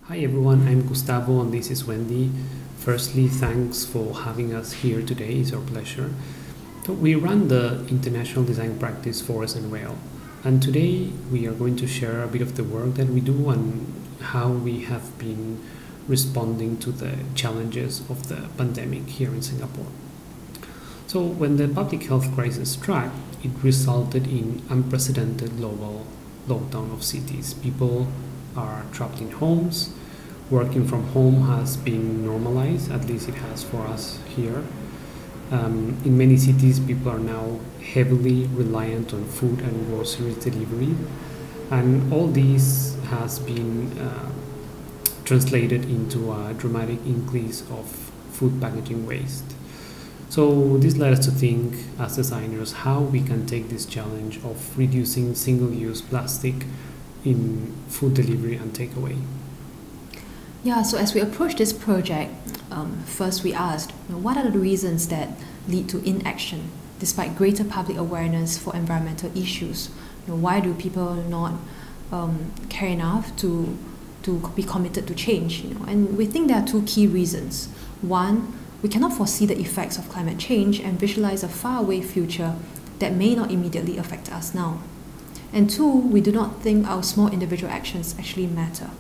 Hi everyone, I'm Gustavo and this is Wendy. Firstly, thanks for having us here today. It's our pleasure. So we run the International Design Practice Forest and Rail, and today we are going to share a bit of the work that we do and how we have been responding to the challenges of the pandemic here in Singapore. So when the public health crisis struck, it resulted in unprecedented global lockdown of cities. People are trapped in homes. Working from home has been normalized, at least it has for us here. In many cities, people are now heavily reliant on food and groceries delivery, and all these has been translated into a dramatic increase of food packaging waste. So this led us to think, as designers, how we can take this challenge of reducing single-use plastic in food delivery and takeaway. Yeah, so as we approached this project, first we asked, what are the reasons that lead to inaction despite greater public awareness for environmental issues? Why do people not care enough to be committed to change? And we think there are two key reasons. One, we cannot foresee the effects of climate change and visualize a faraway future that may not immediately affect us now. And two, we do not think our small individual actions actually matter.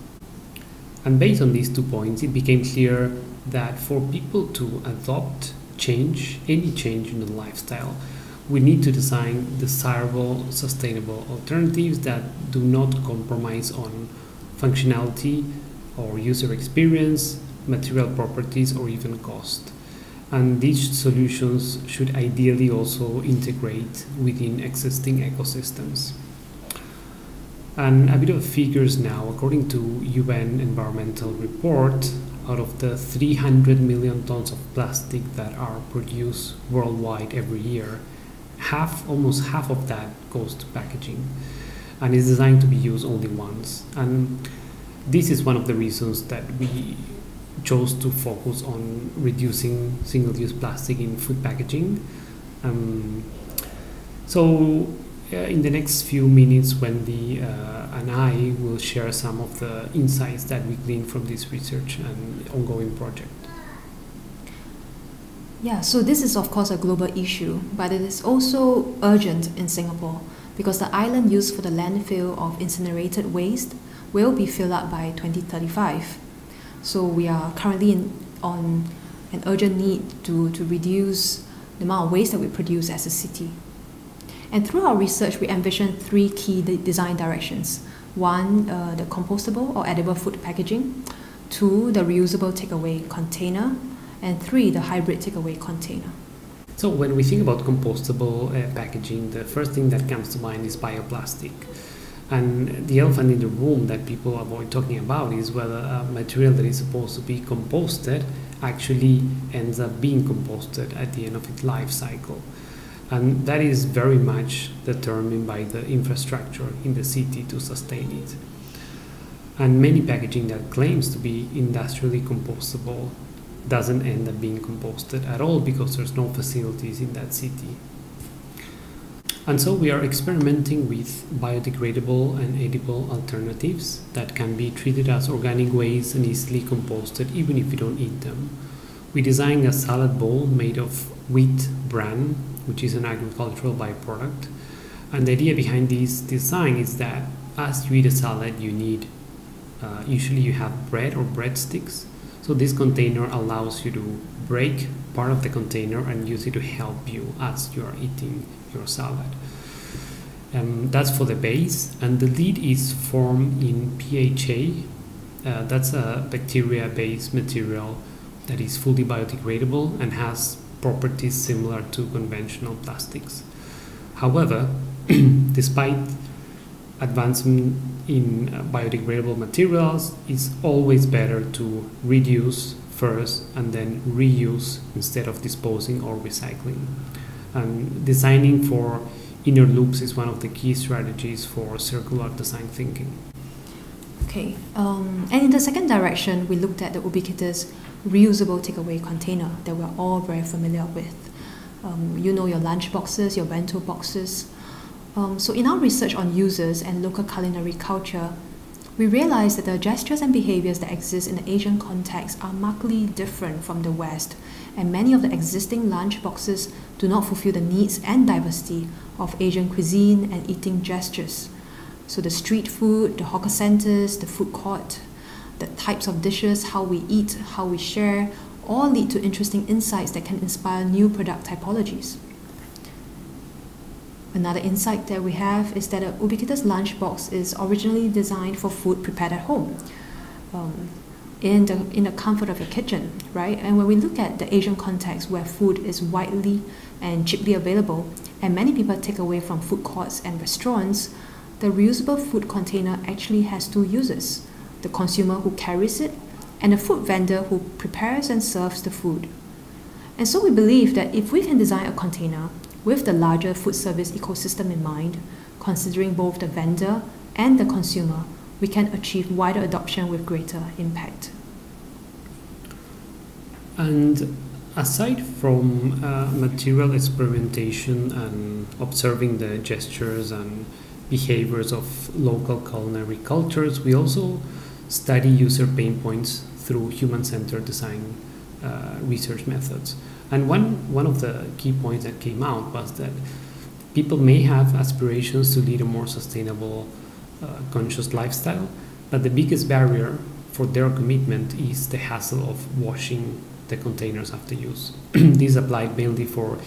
And based on these 2 points, it became clear that for people to adopt change, any change in the lifestyle, we need to design desirable, sustainable alternatives that do not compromise on functionality or user experience, material properties, or even cost. And these solutions should ideally also integrate within existing ecosystems. And a bit of figures now, according to UN environmental report, out of the 300 million tons of plastic that are produced worldwide every year, almost half of that goes to packaging and is designed to be used only once. And this is one of the reasons that we chose to focus on reducing single-use plastic in food packaging. In the next few minutes, Wendy and I will share some of the insights that we gleaned from this research and ongoing project. Yeah, so this is of course a global issue, but it is also urgent in Singapore because the island used for the landfill of incinerated waste will be filled up by 2035. So we are currently on an urgent need to reduce the amount of waste that we produce as a city. And through our research, we envisioned three key design directions. One, the compostable or edible food packaging. Two, the reusable takeaway container. And three, the hybrid takeaway container. So when we think about compostable packaging, the first thing that comes to mind is bioplastic. And the elephant in the room that people avoid talking about is whether a material that is supposed to be composted actually ends up being composted at the end of its life cycle. And that is very much determined by the infrastructure in the city to sustain it. And many packaging that claims to be industrially compostable doesn't end up being composted at all because there's no facilities in that city. And so we are experimenting with biodegradable and edible alternatives that can be treated as organic waste and easily composted even if you don't eat them. We designed a salad bowl made of wheat bran, which is an agricultural byproduct. And the idea behind this design is that as you eat a salad, you need, usually you have bread or breadsticks. So this container allows you to break part of the container and use it to help you as you are eating your salad. That's for the base, and the lid is formed in PHA. That's a bacteria-based material that is fully biodegradable and has properties similar to conventional plastics. However, despite advancement in biodegradable materials, it's always better to reduce first and then reuse instead of disposing or recycling. And designing for inner loops is one of the key strategies for circular design thinking. Okay, and in the second direction, we looked at the ubiquitous reusable takeaway container that we're all very familiar with. Your lunch boxes, your bento boxes. So in our research on users and local culinary culture, we realized that the gestures and behaviors that exist in the Asian context are markedly different from the West, and many of the existing lunch boxes do not fulfill the needs and diversity of Asian cuisine and eating gestures. So the street food, the hawker centers, the food court, the types of dishes, how we eat, how we share, all lead to interesting insights that can inspire new product typologies. Another insight that we have is that an ubiquitous lunchbox is originally designed for food prepared at home, in the comfort of your kitchen, right? And when we look at the Asian context where food is widely and cheaply available, and many people take away from food courts and restaurants, the reusable food container actually has two uses: the consumer who carries it and the food vendor who prepares and serves the food. And so we believe that if we can design a container with the larger food service ecosystem in mind, considering both the vendor and the consumer, we can achieve wider adoption with greater impact. And aside from material experimentation and observing the gestures and behaviors of local culinary cultures, we also study user pain points through human-centered design research methods. And one of the key points that came out was that people may have aspirations to lead a more sustainable, conscious lifestyle, but the biggest barrier for their commitment is the hassle of washing the containers after use. This applied mainly for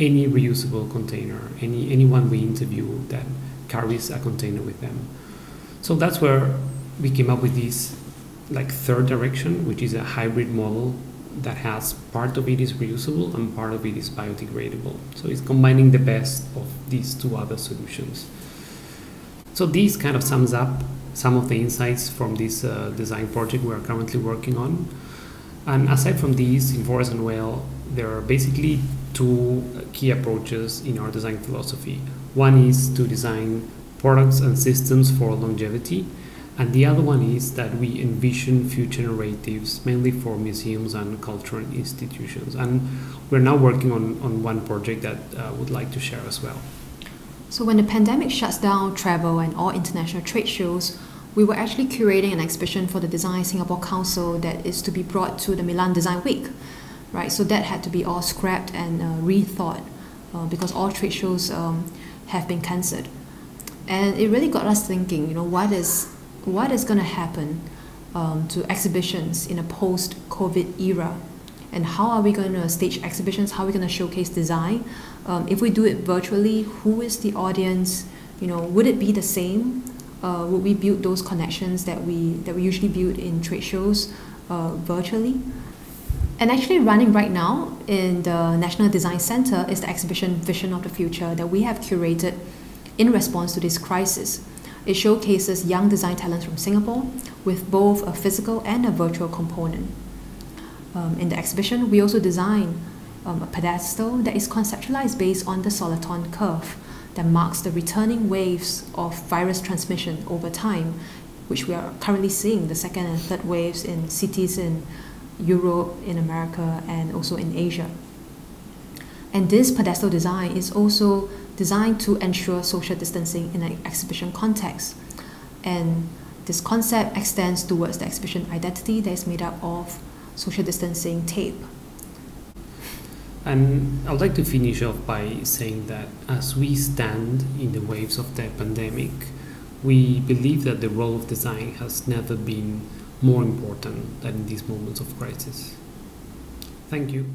any reusable container, anyone we interview that carries a container with them. So that's where we came up with this third direction, which is a hybrid model that has part of it is reusable and part of it is biodegradable. So it's combining the best of these two other solutions. So this kind of sums up some of the insights from this design project we are currently working on. And aside from these, in Forest and Well, there are basically two key approaches in our design philosophy. One is to design products and systems for longevity, and the other one is that we envision future narratives mainly for museums and cultural institutions. And we're now working on one project that I would like to share as well. So when the pandemic shuts down travel and all international trade shows, we were actually curating an exhibition for the Design Singapore Council that is to be brought to the Milan Design Week, right? So that had to be all scrapped and rethought because all trade shows have been cancelled. And it really got us thinking, what is going to happen to exhibitions in a post-COVID era? And how are we going to stage exhibitions? How are we going to showcase design? If we do it virtually, who is the audience? Would it be the same? Would we build those connections that we usually build in trade shows virtually? And actually running right now in the National Design Centre is the exhibition Vision of the Future that we have curated in response to this crisis. It showcases young design talents from Singapore with both a physical and a virtual component. In the exhibition, we also design a pedestal that is conceptualized based on the soliton curve that marks the returning waves of virus transmission over time, which we are currently seeing the second and third waves in cities in Europe, in America, and also in Asia. And this pedestal design is also designed to ensure social distancing in an exhibition context. And this concept extends towards the exhibition identity that is made up of social distancing tape. And I'd like to finish off by saying that as we stand in the waves of the pandemic, we believe that the role of design has never been more important than in these moments of crisis. Thank you.